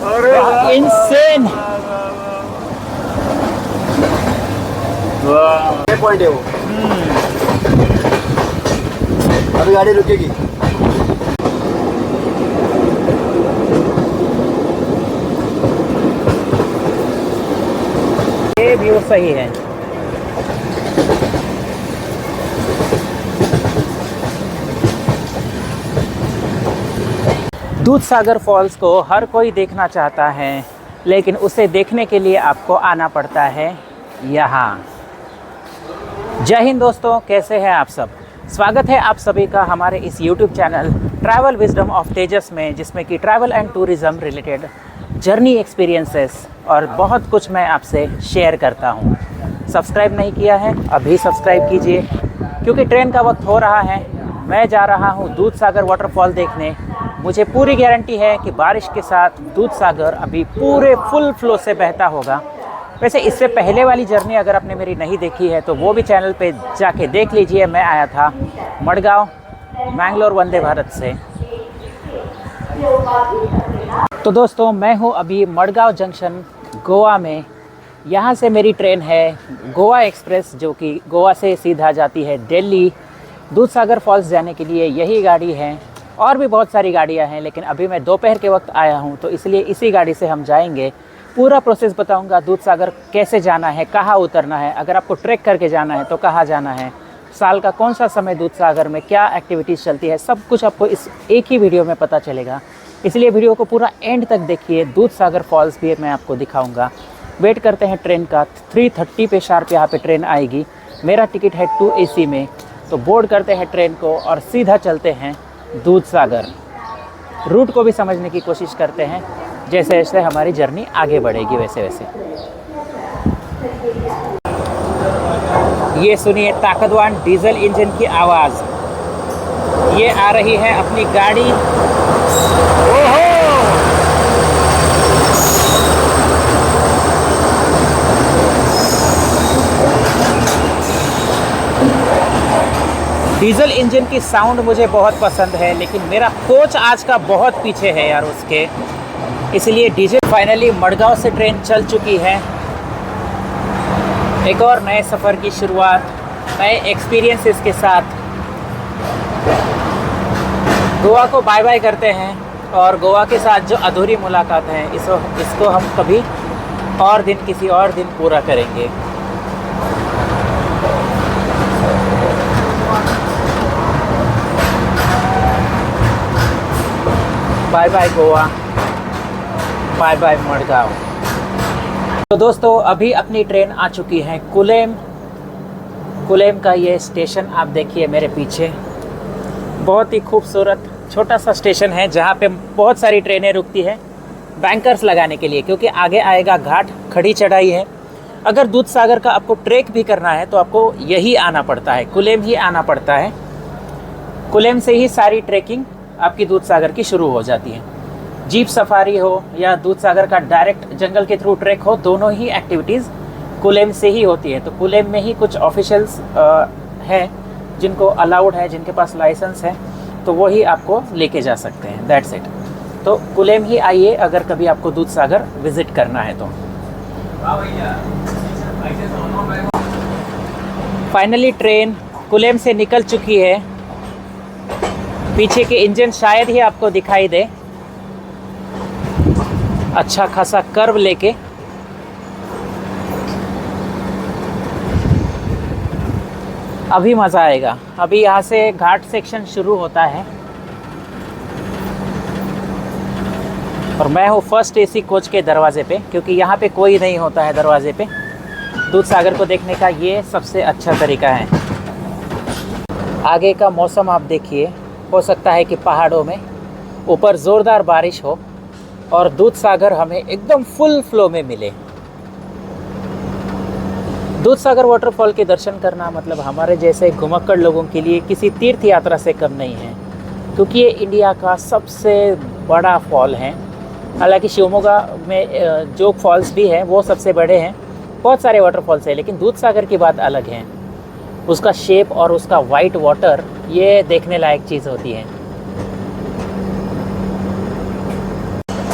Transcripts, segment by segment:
अरे insane point है वो। अभी गाड़ी रुकेगी। ये व्यू सही है। दूधसागर फॉल्स को हर कोई देखना चाहता है, लेकिन उसे देखने के लिए आपको आना पड़ता है यहाँ। जय हिंद दोस्तों, कैसे हैं आप सब। स्वागत है आप सभी का हमारे इस YouTube channel travel wisdom of Tejas में, जिसमें कि travel and tourism related journey experiences और बहुत कुछ मैं आपसे शेयर करता हूँ। सब्सक्राइब नहीं किया है अभी सब्सक्राइब कीजिए, क्योंकि ट्रेन का वक्त हो रहा है। मैं जा रहा हूँ दूधसागर वाटरफॉल देखने। मुझे पूरी गारंटी है कि बारिश के साथ दूधसागर अभी पूरे फुल फ्लो से बहता होगा। वैसे इससे पहले वाली जर्नी अगर आपने मेरी नहीं देखी है तो वो भी चैनल पे जाके देख लीजिए। मैं आया था मडगांव मैंगलोर वंदे भारत से। तो दोस्तों, मैं हूँ अभी मडगांव जंक्शन गोवा में। यहाँ से मेरी ट्रेन है गोवा एक्सप्रेस, जो कि गोवा से सीधा जाती है दिल्ली। दूधसागर फॉल्स जाने के लिए यही गाड़ी है। और भी बहुत सारी गाड़ियाँ हैं, लेकिन अभी मैं दोपहर के वक्त आया हूँ, तो इसलिए इसी गाड़ी से हम जाएंगे। पूरा प्रोसेस बताऊंगा, दूधसागर कैसे जाना है, कहाँ उतरना है, अगर आपको ट्रैक करके जाना है तो कहाँ जाना है, साल का कौन सा समय दूधसागर में क्या एक्टिविटीज़ चलती है, सब कुछ आपको इस एक ही वीडियो में पता चलेगा। इसलिए वीडियो को पूरा एंड तक देखिए। दूधसागर फॉल्स भी मैं आपको दिखाऊँगा। वेट करते हैं ट्रेन का। 3:30 पे शार्प यहाँ पर ट्रेन आएगी। मेरा टिकट है 2 AC में। तो बोर्ड करते हैं ट्रेन को और सीधा चलते हैं दूधसागर। रूट को भी समझने की कोशिश करते हैं, जैसे जैसे हमारी जर्नी आगे बढ़ेगी वैसे वैसे। ये सुनिए ताकतवान डीजल इंजन की आवाज़। ये आ रही है अपनी गाड़ी। ओहो! डीजल इंजन की साउंड मुझे बहुत पसंद है, लेकिन मेरा कोच आज का बहुत पीछे है यार उसके, इसलिए डीजल। फाइनली मडगांव से ट्रेन चल चुकी है। एक और नए सफ़र की शुरुआत, नए एक्सपीरियंसेस के साथ। गोवा को बाय बाय करते हैं, और गोवा के साथ जो अधूरी मुलाकात है इसको हम कभी और दिन, किसी और दिन पूरा करेंगे। Bye bye Goa, bye bye Madgaon. तो दोस्तों, अभी अपनी ट्रेन आ चुकी है कुलेम। कुलेम का ये स्टेशन आप देखिए मेरे पीछे। बहुत ही खूबसूरत छोटा सा स्टेशन है, जहाँ पे बहुत सारी ट्रेनें रुकती है बैंकर्स लगाने के लिए, क्योंकि आगे आएगा घाट, खड़ी चढ़ाई है। अगर दूधसागर का आपको ट्रैक भी करना है तो आपको यही आना पड़ता है, कुलेम ही आना पड़ता है। कुलेम से ही सारी ट्रैकिंग आपकी दूधसागर की शुरू हो जाती है। जीप सफारी हो या दूधसागर का डायरेक्ट जंगल के थ्रू ट्रैक हो, दोनों ही एक्टिविटीज़ कुलेम से ही होती है। तो कुलेम में ही कुछ ऑफिशियल्स हैं जिनको अलाउड है, जिनके पास लाइसेंस है, तो वही आपको लेके जा सकते हैं। That's it. तो कुलेम ही आइए अगर कभी आपको दूधसागर विज़िट करना है तो। फाइनली ट्रेन कुलेम से निकल चुकी है। पीछे के इंजन शायद ही आपको दिखाई दे, अच्छा खासा कर्व लेके। अभी मज़ा आएगा। अभी यहाँ से घाट सेक्शन शुरू होता है, और मैं हूँ फर्स्ट AC कोच के दरवाजे पे, क्योंकि यहाँ पे कोई नहीं होता है दरवाजे पे। दूधसागर को देखने का ये सबसे अच्छा तरीका है। आगे का मौसम आप देखिए, हो सकता है कि पहाड़ों में ऊपर ज़ोरदार बारिश हो और दूधसागर हमें एकदम फुल फ्लो में मिले। दूधसागर वाटरफॉल के दर्शन करना मतलब हमारे जैसे घुमक्कड़ लोगों के लिए किसी तीर्थ यात्रा से कम नहीं है, क्योंकि ये इंडिया का सबसे बड़ा फॉल है। हालांकि शिवमोगा में जोग फॉल्स भी है, वो सबसे बड़े हैं। बहुत सारे वाटरफॉल्स हैं, लेकिन दूधसागर की बात अलग है। उसका शेप और उसका वाइट वाटर, ये देखने लायक चीज़ होती है।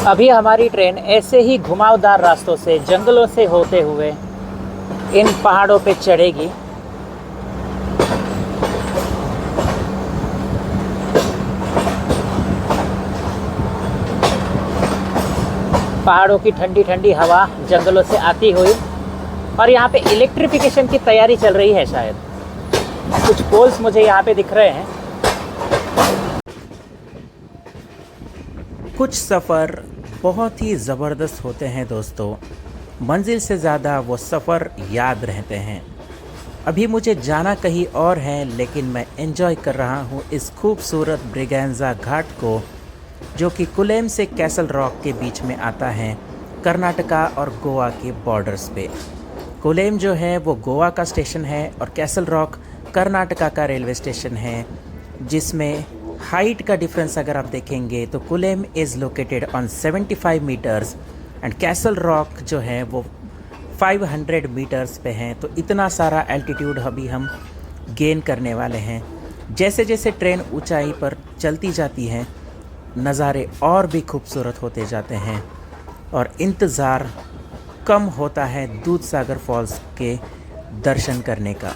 अभी हमारी ट्रेन ऐसे ही घुमावदार रास्तों से, जंगलों से होते हुए इन पहाड़ों पे चढ़ेगी। पहाड़ों की ठंडी ठंडी हवा जंगलों से आती हुई, और यहाँ पे इलेक्ट्रिफिकेशन की तैयारी चल रही है शायद। कुछ पोल्स मुझे यहाँ पे दिख रहे हैं। कुछ सफ़र बहुत ही ज़बरदस्त होते हैं दोस्तों, मंजिल से ज़्यादा वो सफ़र याद रहते हैं। अभी मुझे जाना कहीं और है, लेकिन मैं एंजॉय कर रहा हूँ इस खूबसूरत ब्रिगेंजा घाट को, जो कि कुलेम से कैसल रॉक के बीच में आता है, कर्नाटका और गोवा के बॉर्डर्स पे। कुलेम जो है वो गोवा का स्टेशन है और कैसल रॉक कर्नाटका का रेलवे स्टेशन है, जिसमें हाइट का डिफरेंस अगर आप देखेंगे तो Kulem is located on 75 metres and Castle Rock जो है वो 500 मीटर्स पे हैं। तो इतना सारा एल्टीट्यूड अभी हम गेन करने वाले हैं। जैसे जैसे ट्रेन ऊंचाई पर चलती जाती है, नज़ारे और भी खूबसूरत होते जाते हैं और इंतज़ार कम होता है दूधसागर फॉल्स के दर्शन करने का।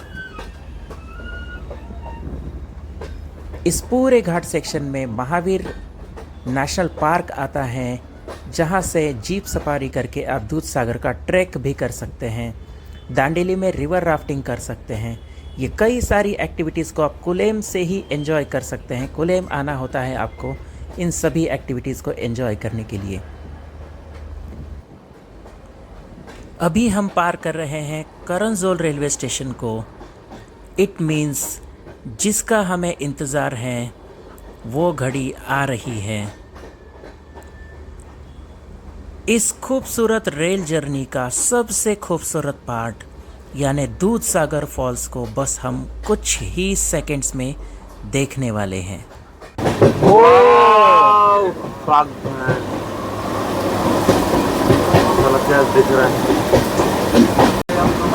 इस पूरे घाट सेक्शन में महावीर नेशनल पार्क आता है, जहां से जीप सफारी करके आप दूधसागर का ट्रैक भी कर सकते हैं। दांडेली में रिवर राफ्टिंग कर सकते हैं। ये कई सारी एक्टिविटीज़ को आप कुलेम से ही एंजॉय कर सकते हैं। कुलेम आना होता है आपको इन सभी एक्टिविटीज़ को एंजॉय करने के लिए। अभी हम पार कर रहे हैं करंजोल रेलवे स्टेशन को। इट मीन्स जिसका हमें इंतज़ार है वो घड़ी आ रही है। इस खूबसूरत रेल जर्नी का सबसे खूबसूरत पार्ट यानी दूधसागर फॉल्स को बस हम कुछ ही सेकंड्स में देखने वाले हैं। Wow, fuck man. चलो क्या दिख रहा है?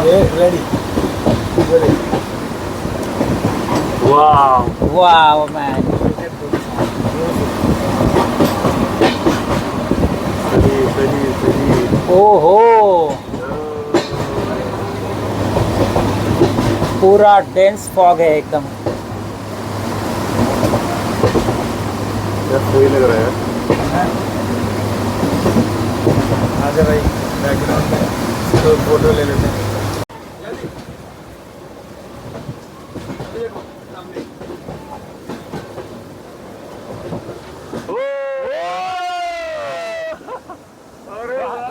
ये ready. वाओ, वाओ मैन, सही। ओहो, पूरा डेंस फॉग है एकदम। सही लग रहा है। आजा भाई, बैकग्राउंड में तो फोटो ले लेते हैं।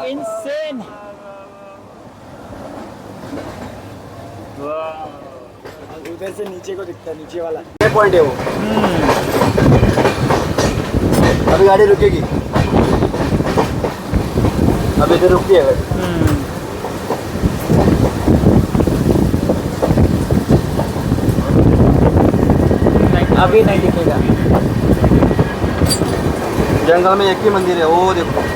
इंसेन, उधर से नीचे को दिखता है, नीचे वाला ये पॉइंट है वो। अभी गाड़ी रुकेगी, अभी इधर रुकी है गाड़ी। अभी नहीं दिखेगा। जंगल में एक ही मंदिर है, वो देखो।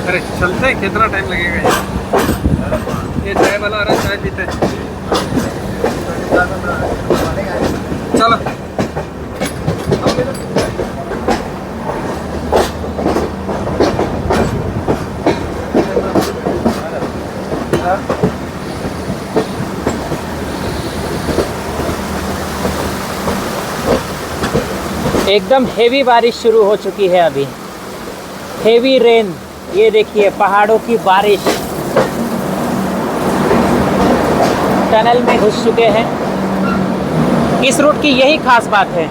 अरे चलते हैं, कितना टाइम लगेगा ये चाय वाला आ रहा है, चाय पीते हैं। चलो एकदम हेवी बारिश शुरू हो चुकी है अभी, हेवी रेन। ये देखिए पहाड़ों की बारिश टनल में घुस चुके हैं। इस रूट की यही खास बात है।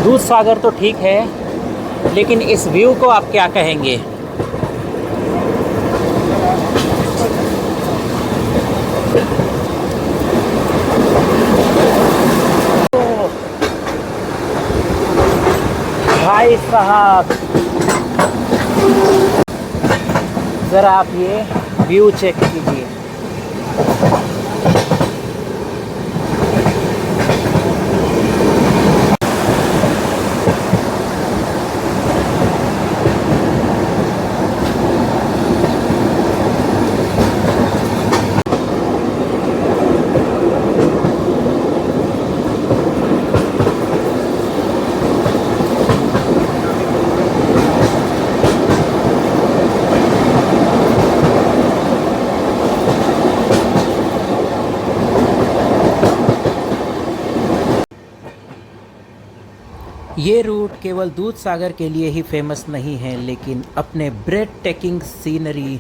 दूधसागर तो ठीक है, लेकिन इस व्यू को आप क्या कहेंगे? भाई साहब, ज़रा आप ये व्यू चेक कीजिए। ये रूट केवल दूध सागर के लिए ही फेमस नहीं है, लेकिन अपने ब्रेड टेकिंग सीनरी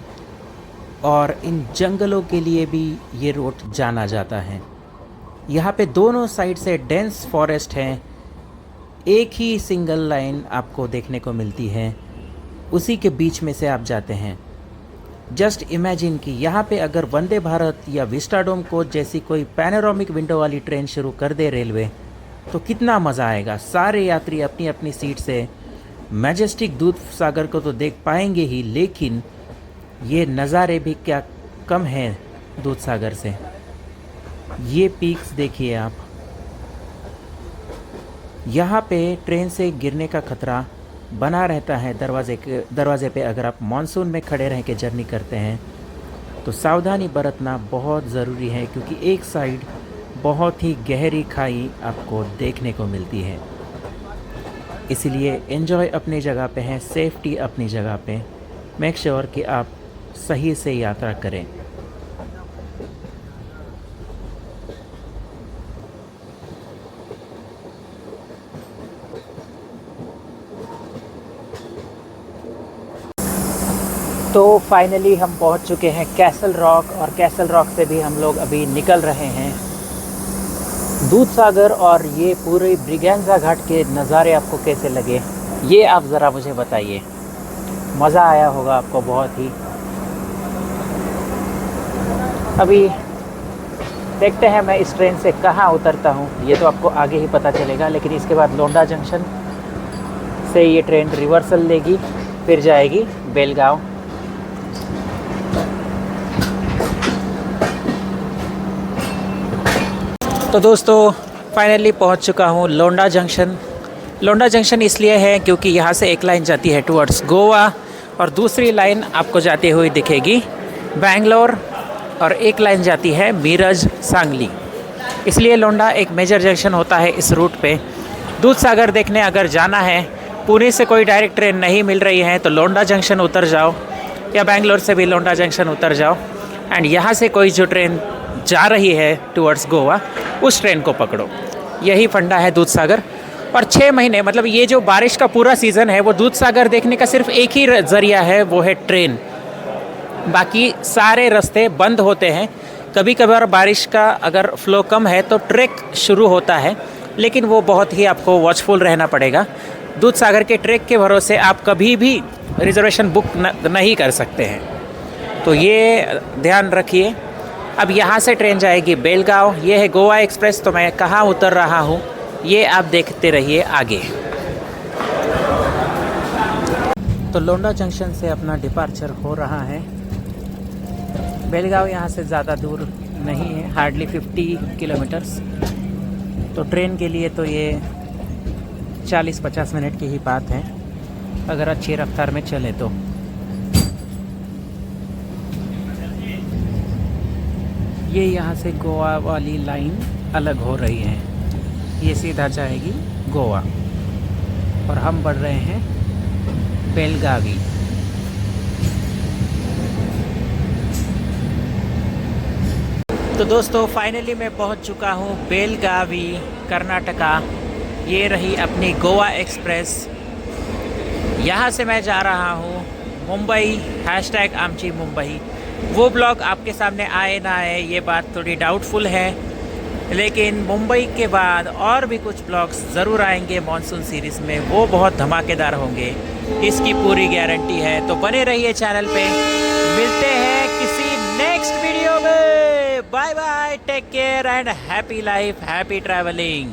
और इन जंगलों के लिए भी ये रूट जाना जाता है। यहाँ पे दोनों साइड से डेंस फॉरेस्ट हैं। एक ही सिंगल लाइन आपको देखने को मिलती है, उसी के बीच में से आप जाते हैं। जस्ट इमेजिन कि यहाँ पे अगर वंदे भारत या विस्टाडोम कोच जैसी कोई पैनोरामिक विंडो वाली ट्रेन शुरू कर दे रेलवे, तो कितना मज़ा आएगा। सारे यात्री अपनी अपनी सीट से मैजेस्टिक दूध सागर को तो देख पाएंगे ही, लेकिन ये नज़ारे भी क्या कम हैं दूध सागर से। ये पीक्स देखिए आप। यहाँ पे ट्रेन से गिरने का खतरा बना रहता है दरवाजे पे। अगर आप मानसून में खड़े रह के जर्नी करते हैं तो सावधानी बरतना बहुत ज़रूरी है, क्योंकि एक साइड बहुत ही गहरी खाई आपको देखने को मिलती है। इसलिए एंजॉय अपनी जगह पे है, सेफ्टी अपनी जगह पे। मेक श्योर कि आप सही से यात्रा करें। तो फाइनली हम पहुंच चुके हैं कैसल रॉक, और कैसल रॉक से भी हम लोग अभी निकल रहे हैं। दूध सागर और ये पूरे ब्रिगेंजा घाट के नज़ारे आपको कैसे लगे, ये आप ज़रा मुझे बताइए। मज़ा आया होगा आपको बहुत ही। अभी देखते हैं मैं इस ट्रेन से कहाँ उतरता हूँ, ये तो आपको आगे ही पता चलेगा। लेकिन इसके बाद लोंडा जंक्शन से ये ट्रेन रिवर्सल लेगी, फिर जाएगी बेलगांव। तो दोस्तों फाइनली पहुंच चुका हूं लोंडा जंक्शन। लोंडा जंक्शन इसलिए है क्योंकि यहां से एक लाइन जाती है टुवर्ड्स गोवा, और दूसरी लाइन आपको जाती हुई दिखेगी बेंगलोर, और एक लाइन जाती है मीरज सांगली। इसलिए लोंडा एक मेजर जंक्शन होता है इस रूट पे। दूध सागर देखने अगर जाना है, पुणे से कोई डायरेक्ट ट्रेन नहीं मिल रही है, तो लोंडा जंक्शन उतर जाओ, या बेंगलोर से भी लोंडा जंक्शन उतर जाओ। एंड यहाँ से कोई जो ट्रेन जा रही है टुवर्ड्स गोवा, उस ट्रेन को पकड़ो। यही फंडा है दूध सागर। और 6 महीने, मतलब ये जो बारिश का पूरा सीज़न है, वो दूध सागर देखने का सिर्फ एक ही ज़रिया है, वो है ट्रेन। बाकी सारे रास्ते बंद होते हैं। कभी कभार बारिश का अगर फ्लो कम है तो ट्रैक शुरू होता है, लेकिन वो बहुत ही आपको वॉचफुल रहना पड़ेगा। दूध सागर के ट्रैक के भरोसे आप कभी भी रिजर्वेशन बुक नहीं कर सकते हैं, तो ये ध्यान रखिए। अब यहाँ से ट्रेन जाएगी बेलगांव। ये है गोवा एक्सप्रेस। तो मैं कहाँ उतर रहा हूँ ये आप देखते रहिए आगे। तो लोंडा जंक्शन से अपना डिपार्चर हो रहा है। बेलगांव यहाँ से ज़्यादा दूर नहीं है, हार्डली 50 किलोमीटर्स। तो ट्रेन के लिए तो ये 40-50 मिनट की ही बात है, अगर अच्छी रफ्तार में चले तो। ये यहाँ से गोवा वाली लाइन अलग हो रही है, ये सीधा जाएगी गोवा, और हम बढ़ रहे हैं बेलगावी। तो दोस्तों फाइनली मैं पहुंच चुका हूं बेलगावी, कर्नाटका। ये रही अपनी गोवा एक्सप्रेस। यहाँ से मैं जा रहा हूं मुंबई, #आमची मुंबई। वो ब्लॉग आपके सामने आए ना आए ये बात थोड़ी डाउटफुल है, लेकिन मुंबई के बाद और भी कुछ ब्लॉग्स ज़रूर आएंगे मॉनसून सीरीज़ में, वो बहुत धमाकेदार होंगे, इसकी पूरी गारंटी है। तो बने रहिए चैनल पे। मिलते हैं किसी नेक्स्ट वीडियो में। Bye bye, take care and happy life, happy travelling.